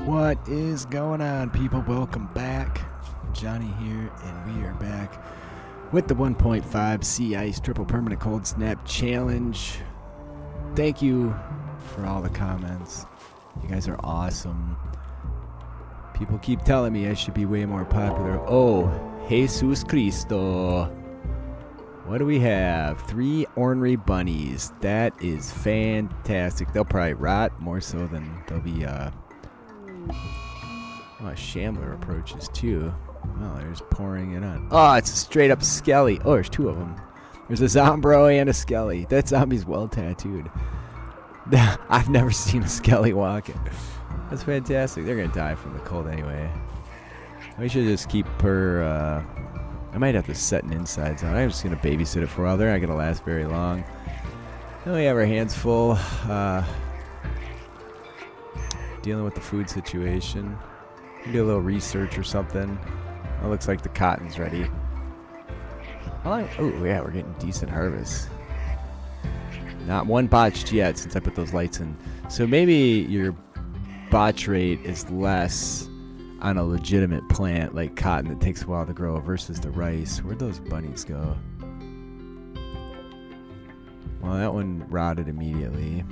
What is going on, people? Welcome back. Johnny here, and we are back with the 1.5 Sea Ice Triple Permanent Cold Snap Challenge. Thank you for all the comments. You guys are awesome. People keep telling me I should be way more popular. Oh, Jesus Cristo. What do we have? 3 ornery bunnies. That is fantastic. They'll probably rot more so than they'll be, Shambler approaches too. Oh, they're just pouring it on. Oh, it's a straight up skelly. Oh, there's 2 of them. There's a Zombro and a skelly. That zombie's well tattooed. I've never seen a skelly walking. That's fantastic. They're gonna die from the cold anyway. We should just keep her, I might have to set an inside zone. I'm just gonna babysit it for a while. They're not gonna last very long. Then we have our hands full. Dealing with the food situation. Do a little research or something. It looks like the cotton's ready. Oh yeah, we're getting decent harvest. Not one botched yet since I put those lights in. So maybe your botch rate is less on a legitimate plant like cotton that takes a while to grow versus the rice. Where'd those bunnies go? Well, that one rotted immediately.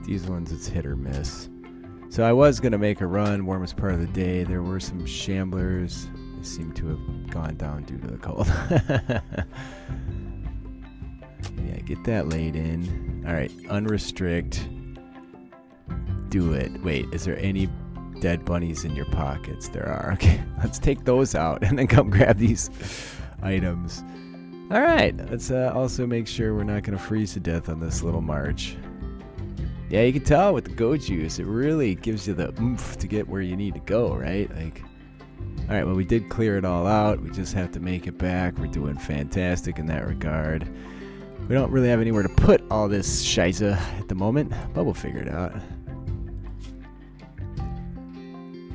These ones, it's hit or miss. So I was going to make a run, warmest part of the day. There were some shamblers. They seem to have gone down due to the cold. Yeah, get that laid in. All right, unrestrict. Do it. Wait, is there any dead bunnies in your pockets? There are. Okay, let's take those out and then come grab these items. All right, let's also make sure we're not going to freeze to death on this little march. Yeah, you can tell with the goat juice, it really gives you the oomph to get where you need to go, right? Like, all right, well, we did clear it all out. We just have to make it back. We're doing fantastic in that regard. We don't really have anywhere to put all this shiza at the moment, but we'll figure it out.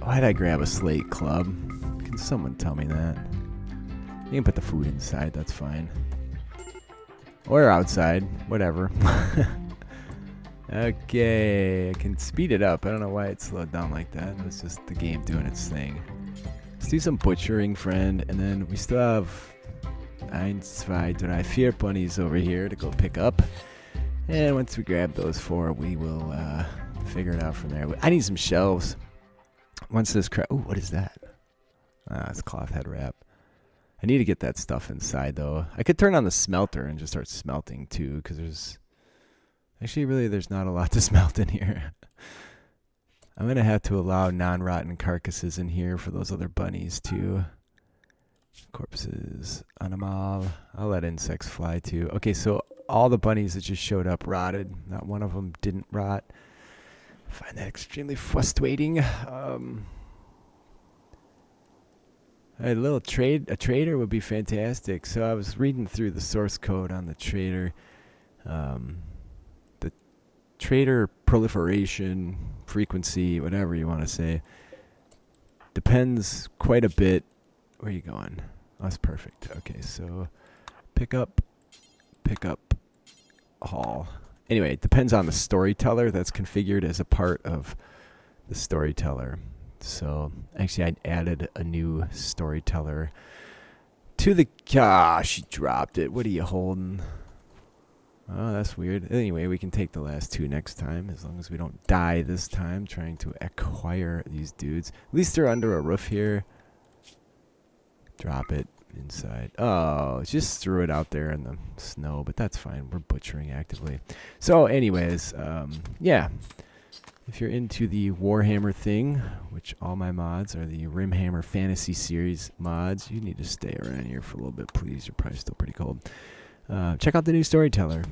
Why'd I grab a slate club? Can someone tell me that? You can put the food inside, that's fine. Or outside, whatever. Okay, I can speed it up. I don't know why it slowed down like that. It was just the game doing its thing. Let's do some butchering, friend, and then we still have 1, 2, 3, 4 bunnies over here to go pick up. And once we grab those 4, we will figure it out from there. I need some shelves. Once this crap... Ooh, what is that? Ah, it's cloth head wrap. I need to get that stuff inside, though. I could turn on the smelter and just start smelting, too, because there's... Actually, really, there's not a lot to smelt in here. I'm going to have to allow non-rotten carcasses in here for those other bunnies, too. Corpses, animal. I'll let insects fly, too. Okay, so all the bunnies that just showed up rotted. Not one of them didn't rot. I find that extremely frustrating. A trader would be fantastic. So I was reading through the source code on the trader. Trader proliferation, frequency, whatever you want to say, depends quite a bit. Where are you going? Oh, that's perfect. Okay, so pick up, haul. Anyway, it depends on the storyteller that's configured as a part of the storyteller. So actually, I added a new storyteller to the... Gosh, she dropped it. What are you holding? Oh, that's weird. Anyway, we can take the last 2 next time, as long as we don't die this time trying to acquire these dudes. At least they're under a roof here. Drop it inside. Oh, just threw it out there in the snow, but that's fine. We're butchering actively. So anyways, yeah. If you're into the Warhammer thing, which all my mods are the Rimhammer Fantasy Series mods, you need to stay around here for a little bit, please. You're probably still pretty cold. Check out the new storyteller,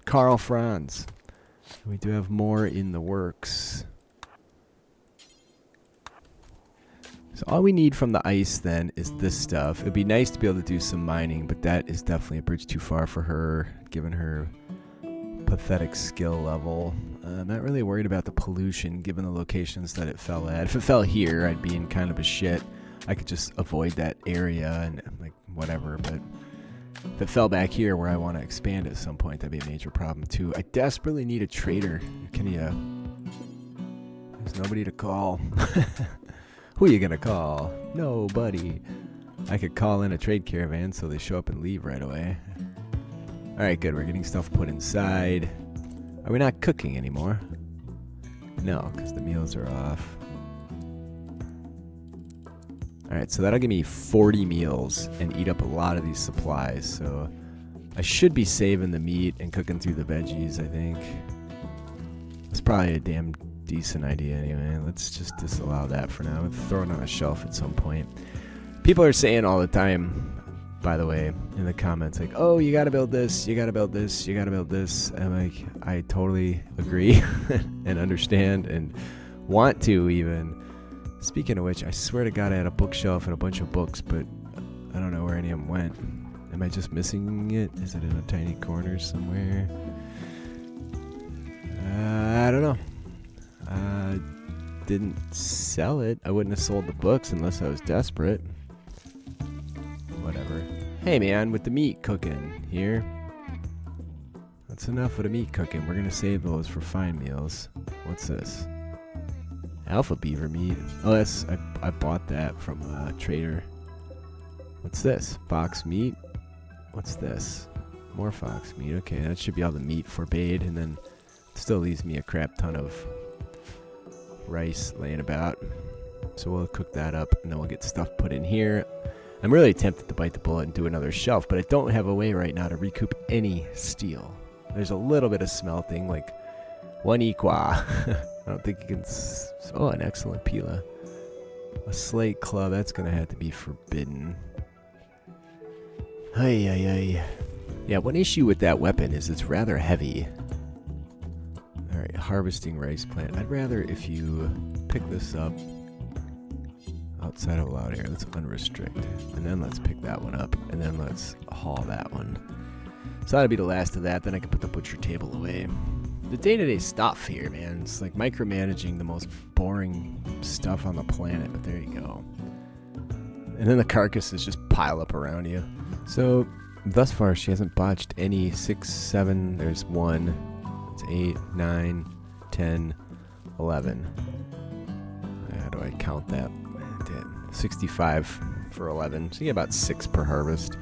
Karl Franz. We do have more in the works. So all we need from the ice then is this stuff. It'd be nice to be able to do some mining, but that is definitely a bridge too far for her, given her pathetic skill level. I'm not really worried about the pollution, given the locations that it fell at. If it fell here, I'd be in kind of a shit. I could just avoid that area and like whatever, but if it fell back here where I want to expand at some point, that'd be a major problem too. I desperately need a trader. Can you There's nobody to call. Who are you gonna call? Nobody. I could call in a trade caravan so they show up and leave right away. Alright, good. We're getting stuff put inside. Are we not cooking anymore? No, because the meals are off. Alright, so that'll give me 40 meals and eat up a lot of these supplies. So I should be saving the meat and cooking through the veggies, I think. It's probably a damn decent idea anyway. Let's just disallow that for now. We'll throw it on a shelf at some point. People are saying all the time, by the way, in the comments, like, oh, you gotta build this, you gotta build this, you gotta build this. I'm like, I totally agree and understand and want to even. Speaking of which, I swear to God I had a bookshelf and a bunch of books, but I don't know where any of them went. Am I just missing it? Is it in a tiny corner somewhere? I don't know. Didn't sell it. I wouldn't have sold the books unless I was desperate. Whatever. Hey man, with the meat cooking here. That's enough of the meat cooking. We're gonna save those for fine meals. What's this? Alpha beaver meat. Oh, that's I bought that from a trader. What's this? Fox meat. What's this? More fox meat. Okay, that should be all the meat forbade, and then still leaves me a crap ton of rice laying about. So we'll cook that up, and then we'll get stuff put in here. I'm really tempted to bite the bullet and do another shelf, but I don't have a way right now to recoup any steel. There's a little bit of smelting, like 1 equa. I don't think you can... Oh, an excellent pila. A slate club, that's going to have to be forbidden. Ay, ay, ay. Yeah, one issue with that weapon is it's rather heavy. Alright, harvesting rice plant. I'd rather if you pick this up outside of allowed area. Let's unrestrict. And then let's pick that one up. And then let's haul that one. So that'll be the last of that. Then I can put the butcher table away. The day-to-day stuff here, man. It's like micromanaging the most boring stuff on the planet. But there you go. And then the carcasses just pile up around you. So thus far, she hasn't botched any. 6, 7, there's 1. It's 8, 9, 10, 11. How do I count that? 65 for 11. So you get about 6 per harvest.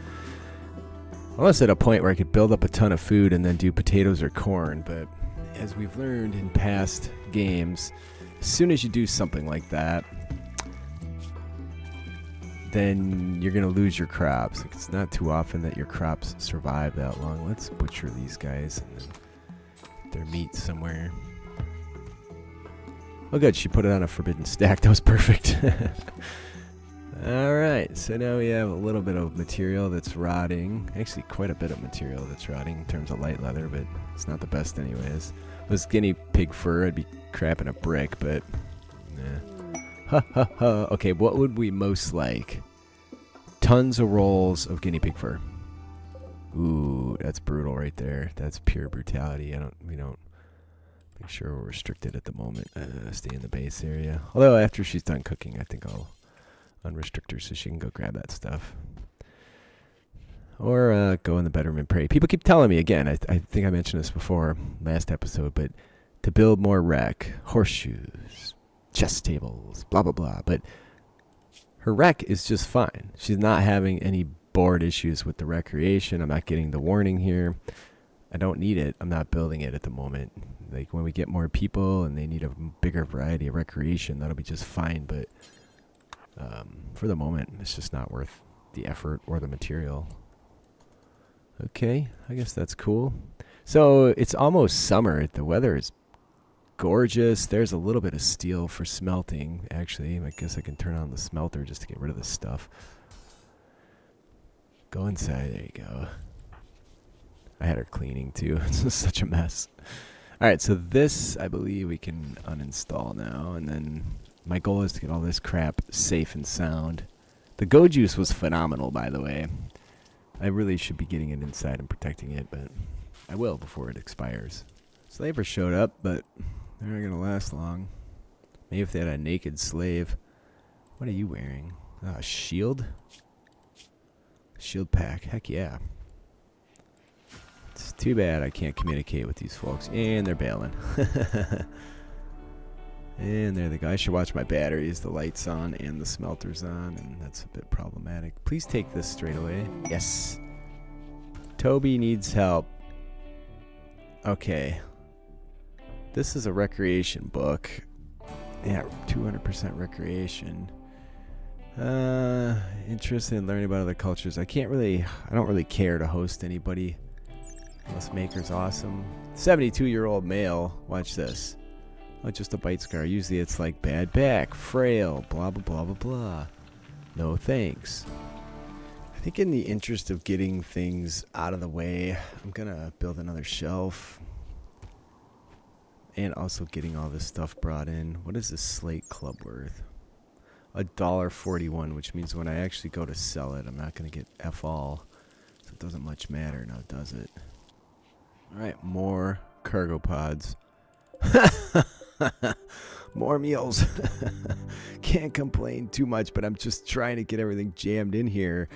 I was at a point where I could build up a ton of food and then do potatoes or corn, but as we've learned in past games, as soon as you do something like that, then you're going to lose your crops. It's not too often that your crops survive that long. Let's butcher these guys and then get their meat somewhere. Oh good, she put it on a forbidden stack. That was perfect. Alright, so now we have a little bit of material that's rotting. Actually, quite a bit of material that's rotting in terms of light leather, but it's not the best anyways. This guinea pig fur, I'd be crapping a brick, but... nah. Ha ha ha. Okay, what would we most like? Tons of rolls of guinea pig fur. Ooh, that's brutal right there. That's pure brutality. We don't... Make sure we're restricted at the moment. Stay in the base area. Although after she's done cooking, I think I'll unrestrict her so she can go grab that stuff. Or go in the bedroom and pray. People keep telling me, again, I think I mentioned this before, last episode, but to build more rec, horseshoes, chess tables, blah, blah, blah. But her rec is just fine. She's not having any board issues with the recreation. I'm not getting the warning here. I don't need it. I'm not building it at the moment. Like when we get more people and they need a bigger variety of recreation, that'll be just fine. But for the moment, it's just not worth the effort or the material. Okay, I guess that's cool. So it's almost summer. The weather is gorgeous. There's a little bit of steel for smelting, actually. I guess I can turn on the smelter just to get rid of this stuff. Go inside. There you go. I had her cleaning too. It's just such a mess. Alright, so this, I believe we can uninstall now. And then my goal is to get all this crap safe and sound. The Go Juice was phenomenal, by the way. I really should be getting it inside and protecting it, but I will before it expires. Slavers showed up, but they're not going to last long. Maybe if they had a naked slave. What are you wearing? Oh, a shield? Shield pack. Heck yeah. It's too bad I can't communicate with these folks. And they're bailing. And there they go. I should watch my batteries. The light's on and the smelter's on, and that's a bit problematic. Please take this straight away. Yes. Toby needs help. Okay. This is a recreation book. Yeah, 200% recreation. Interested in learning about other cultures. I don't really care to host anybody. Unless Maker's awesome. 72-year-old male. Watch this. Oh, just a bite scar. Usually it's like bad back, frail, blah, blah, blah, blah, blah. No thanks. I think in the interest of getting things out of the way, I'm going to build another shelf. And also getting all this stuff brought in. What is this slate club worth? $1.41, which means when I actually go to sell it, I'm not going to get F all. So it doesn't much matter now, does it? Alright, more cargo pods. More meals. Can't complain too much, but I'm just trying to get everything jammed in here.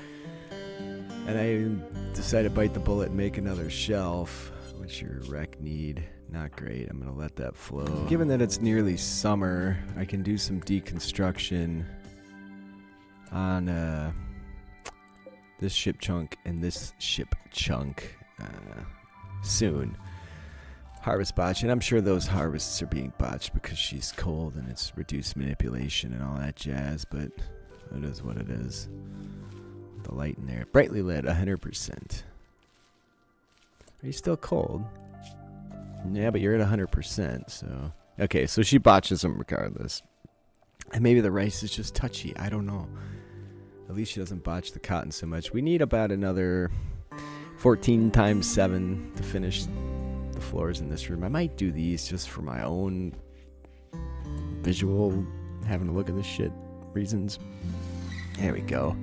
And I decided to bite the bullet and make another shelf. What's your rec need? Not great. I'm going to let that flow. Given that it's nearly summer, I can do some deconstruction on this ship chunk and this ship chunk soon. Harvest botch, and I'm sure those harvests are being botched because she's cold and it's reduced manipulation and all that jazz, but it is what it is. The light in there. Brightly lit, 100%. Are you still cold? Yeah, but you're at 100%, so... Okay, so she botches them regardless. And maybe the rice is just touchy, I don't know. At least she doesn't botch the cotton so much. We need about another 14 times 7 to finish the floors in this room. I might do these just for my own visual, having to look at this shit reasons. There we go.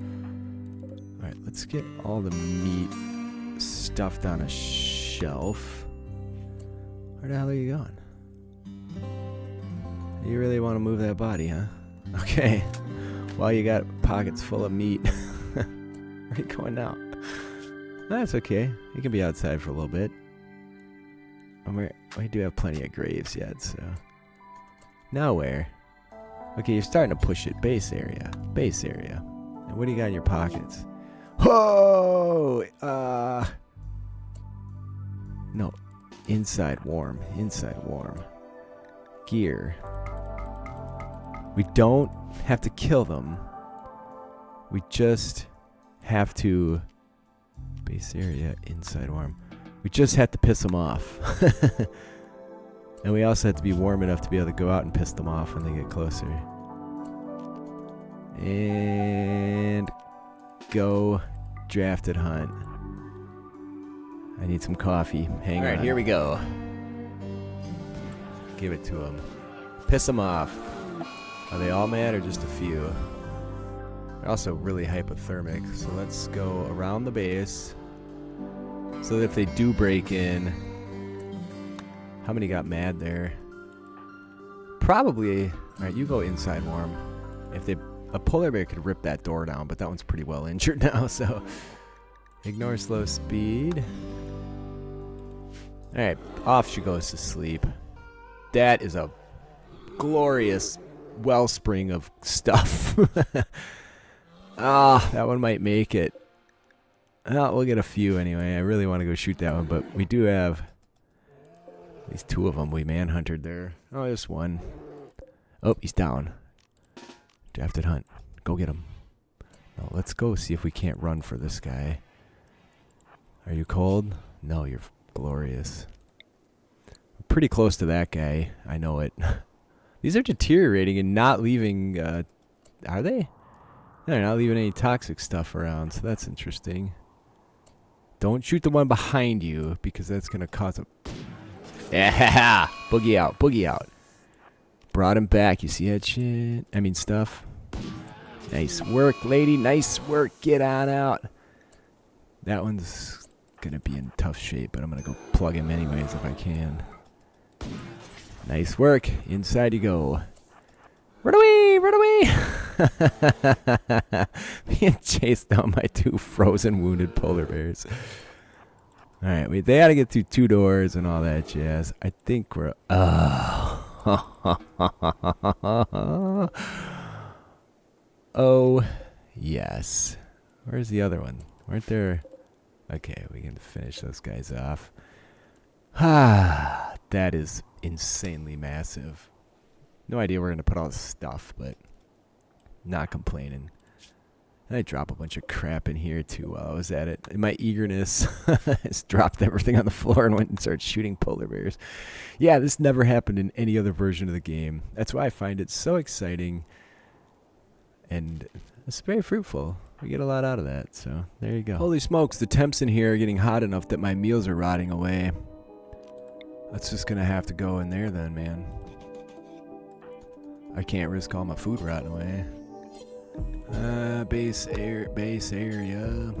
Alright, let's get all the meat stuffed on a shelf. Where the hell are you going? You really want to move that body, huh? Okay. Well, you got pockets full of meat. Where are you going now? That's okay. You can be outside for a little bit. We do have plenty of graves yet, so... Now where? Okay, you're starting to push it. Base area. Base area. And what do you got in your pockets? Whoa! No. Inside warm. Inside warm. Gear. We don't have to kill them. We just have to... Base area, inside warm. We just have to piss them off. And we also have to be warm enough to be able to go out and piss them off when they get closer. And... Go drafted hunt. I need some coffee. Hang on. Alright, here we go. Give it to them. Piss them off. Are they all mad or just a few? They're also really hypothermic. So let's go around the base. So that if they do break in... How many got mad there? Probably... Alright, you go inside warm. If they... A polar bear could rip that door down, but that one's pretty well injured now, so... Ignore slow speed. Alright, off she goes to sleep. That is a glorious wellspring of stuff. Ah, that one might make it. Well, we'll get a few anyway. I really want to go shoot that one, but we do have at least 2 of them we manhunted there. Oh, just one. Oh, he's down. Drafted hunt. Go get him. No, let's go see if we can't run for this guy. Are you cold? No, you're glorious. We're pretty close to that guy. I know it. These are deteriorating and not leaving... are they? They're not leaving any toxic stuff around, so that's interesting. Don't shoot the one behind you, because that's going to cause a... Yeah! Boogie out, boogie out. Brought him back. You see that shit? I mean, stuff. Nice work, lady. Nice work. Get on out. That one's going to be in tough shape, but I'm going to go plug him anyways if I can. Nice work. Inside you go. Run away! Run away! Being chased down by 2 frozen, wounded polar bears. Alright, they had to get through 2 doors and all that jazz. I think we're... Oh, Oh, yes. Where's the other one? Weren't there... Okay, we can finish those guys off. Ah, that is insanely massive. No idea where we're going to put all this stuff, but not complaining. And I drop a bunch of crap in here too while I was at it. In my eagerness, I just dropped everything on the floor and went and started shooting polar bears. Yeah, this never happened in any other version of the game. That's why I find it so exciting. And it's very fruitful. We get a lot out of that, so there you go. Holy smokes, the temps in here are getting hot enough that my meals are rotting away. That's just gonna have to go in there then, man. I can't risk all my food rotting away. Base area.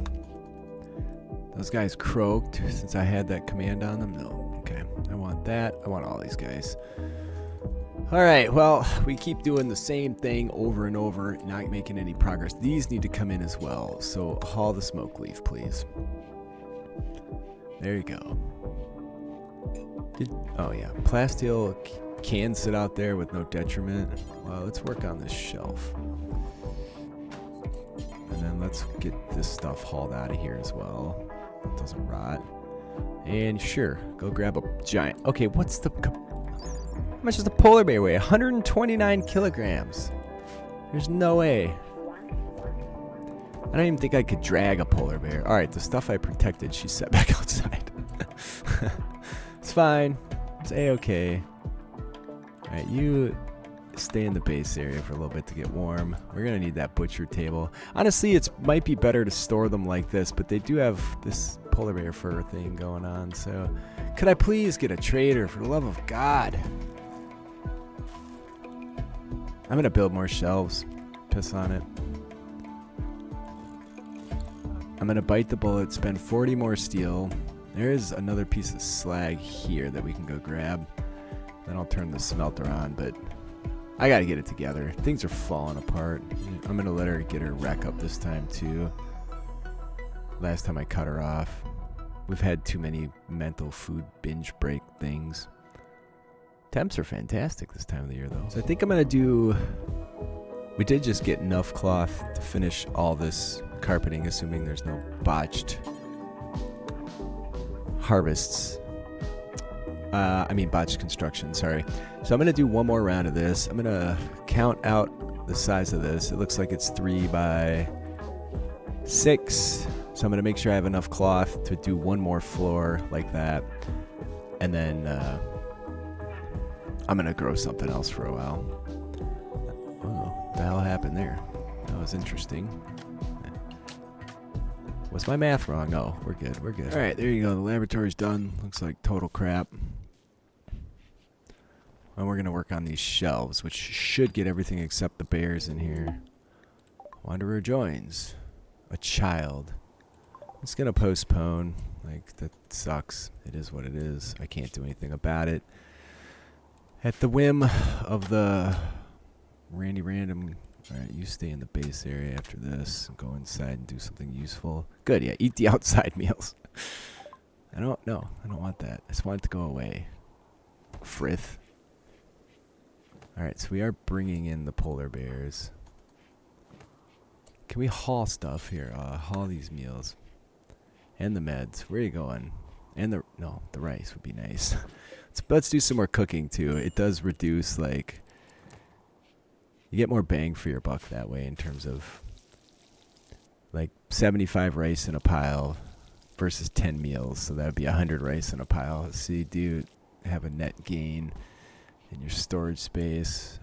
Those guys croaked since I had that command on them. No, okay. I want that. I want all these guys. Alright, well, we keep doing the same thing over and over, not making any progress. These need to come in as well, so haul the smoke leaf, please. There you go. Oh yeah, plasteel can sit out there with no detriment. Well, let's work on this shelf. And then let's get this stuff hauled out of here as well. It doesn't rot. And sure, go grab a giant... Okay, what's the... How much does the polar bear weigh? 129 kilograms. There's no way. I don't even think I could drag a polar bear. Alright, the stuff I protected, she set back outside. It's fine. It's A-okay. Alright, you stay in the base area for a little bit to get warm. We're going to need that butcher table. Honestly, it might be better to store them like this, but they do have this polar bear fur thing going on, so... Could I please get a trader, for the love of God? I'm going to build more shelves. Piss on it. I'm going to bite the bullet, spend 40 more steel. There is another piece of slag here that we can go grab. Then I'll turn the smelter on, but I got to get it together. Things are falling apart. I'm going to let her get her wreck up this time, too. Last time I cut her off. We've had too many mental food binge break things. Temps are fantastic this time of the year, though. So I think I'm going to do... We did just get enough cloth to finish all this carpeting, assuming there's no botched harvests. I mean botched construction, sorry. So I'm going to do one more round of this. I'm going to count out the size of this. It looks like it's 3 by 6. So I'm going to make sure I have enough cloth to do one more floor like that. And then I'm going to grow something else for a while. Oh, what the hell happened there? That was interesting. Was my math wrong? No, we're good. We're good. All right, there you go. The laboratory's done. Looks like total crap. And we're going to work on these shelves, which should get everything except the bears in here. Wanderer joins. A child. It's going to postpone. Like, that sucks. It is what it is. I can't do anything about it. At the whim of the Randy Random... Alright, you stay in the base area after this and go inside and do something useful. Good, yeah, eat the outside meals. I don't want that. I just want it to go away. Frith. Alright, so we are bringing in the polar bears. Can we haul stuff here? Haul these meals. And the meds. Where are you going? And the rice would be nice. Let's do some more cooking too. It does reduce, like... You get more bang for your buck that way in terms of like 75 rice in a pile versus 10 meals. So that would be 100 rice in a pile. So you do have a net gain in your storage space.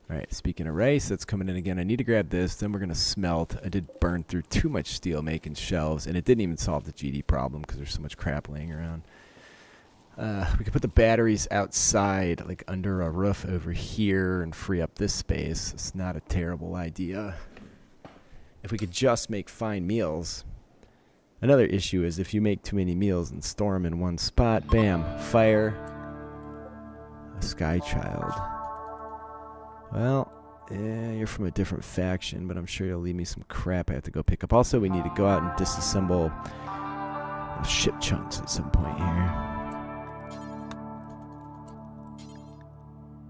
All right, speaking of rice, that's coming in again. I need to grab this. Then we're going to smelt. I did burn through too much steel making shelves, and it didn't even solve the GD problem because there's so much crap laying around. We could put the batteries outside, like under a roof over here, and free up this space. It's not a terrible idea. If we could just make fine meals. Another issue is if you make too many meals and store them in one spot, bam, fire. A sky child. Well, yeah, you're from a different faction, but I'm sure you'll leave me some crap I have to go pick up. Also, we need to go out and disassemble ship chunks at some point here.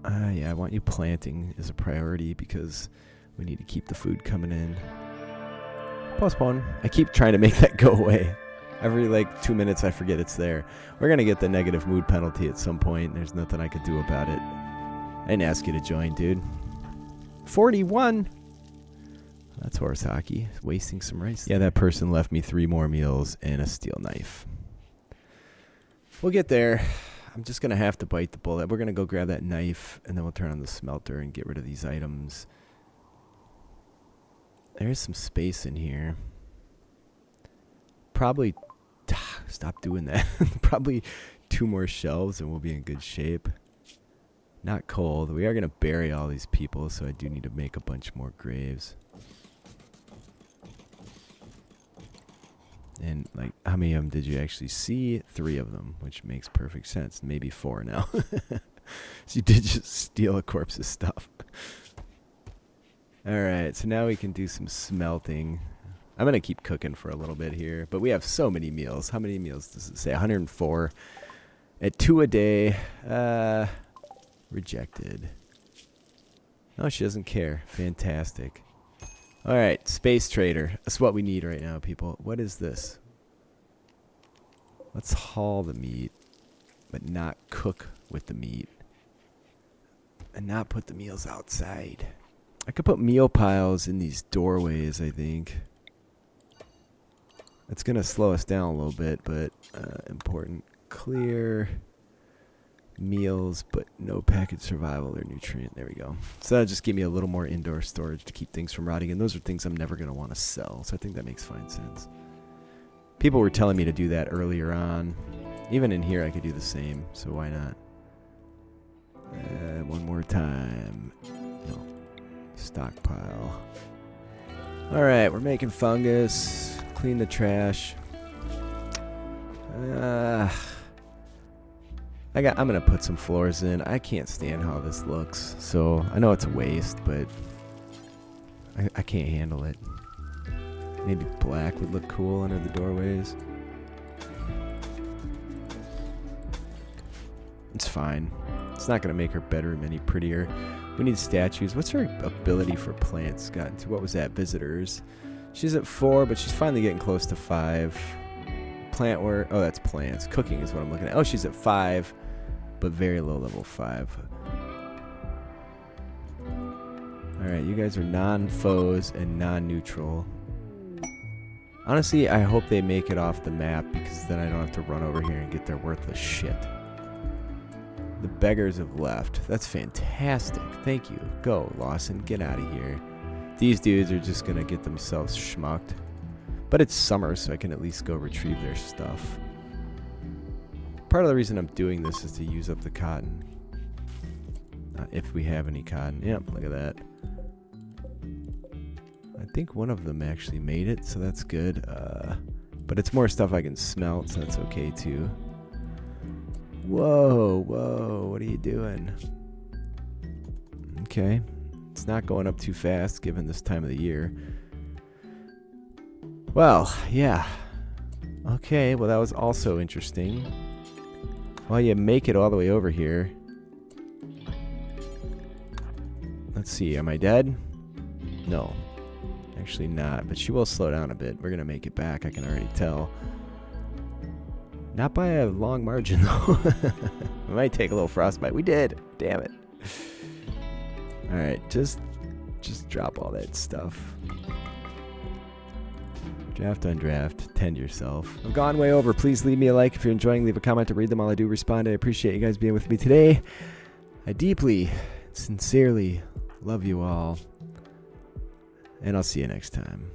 Yeah, I want you planting as a priority because we need to keep the food coming in. Postpone. I keep trying to make that go away. Every like 2 minutes I forget it's there. We're going to get the negative mood penalty at some point. There's nothing I could do about it. I didn't ask you to join, dude. 41. That's horse hockey. Wasting some rice. Yeah, that person left me 3 more meals and a steel knife. We'll get there. I'm just going to have to bite the bullet. We're going to go grab that knife, and then we'll turn on the smelter and get rid of these items. There's some space in here. Probably... Stop doing that. Probably 2 more shelves, and we'll be in good shape. Not cold. We are going to bury all these people, so I do need to make a bunch more graves. And, like, how many of them did you actually see? 3 of them, which makes perfect sense. Maybe 4 now. So you did just steal a corpse's stuff. Alright, so now we can do some smelting. I'm going to keep cooking for a little bit here. But we have so many meals. How many meals does it say? 104. At 2 a day. Rejected. Oh, she doesn't care. Fantastic. Alright, space trader. That's what we need right now, people. What is this? Let's haul the meat, but not cook with the meat. And not put the meals outside. I could put meal piles in these doorways, I think. It's going to slow us down a little bit, but important. Clear meals, but no package survival or nutrient. There we go. So that'll just give me a little more indoor storage to keep things from rotting. And those are things I'm never going to want to sell. So I think that makes fine sense. People were telling me to do that earlier on. Even in here, I could do the same. So why not? One more time. No. Stockpile. All right, we're making fungus. Clean the trash. I'm gonna put some floors in. I can't stand how this looks, so I know it's a waste, but I can't handle it. Maybe black would look cool under the doorways. It's fine. It's not gonna make her bedroom any prettier. We need statues. What's her ability for plants gotten to? What was that? Visitors. She's at 4, but she's finally getting close to 5. Plant work. Oh, that's plants. Cooking is what I'm looking at. Oh, she's at 5, but very low level 5. Alright, you guys are non-foes and non-neutral. Honestly, I hope they make it off the map, because then I don't have to run over here and get their worthless shit. The beggars have left. That's fantastic. Thank you. Go, Lawson. Get out of here. These dudes are just going to get themselves schmucked. But it's summer, so I can at least go retrieve their stuff. Part of the reason I'm doing this is to use up the cotton. If we have any cotton. Yep, look at that. I think one of them actually made it, so that's good. But it's more stuff I can smelt, so that's okay too. Whoa, whoa, what are you doing? Okay. It's not going up too fast given this time of the year. Well, yeah. Okay, well that was also interesting. Well, you make it all the way over here. Let's see, am I dead? No. Actually not, but she will slow down a bit. We're going to make it back, I can already tell. Not by a long margin, though. We might take a little frostbite. We did. Damn it. Alright, just drop all that stuff. Draft, undraft. Tend yourself. I've gone way over. Please leave me a like if you're enjoying. Leave a comment to read them. All I do respond. I appreciate you guys being with me today. I deeply, sincerely love you all. And I'll see you next time.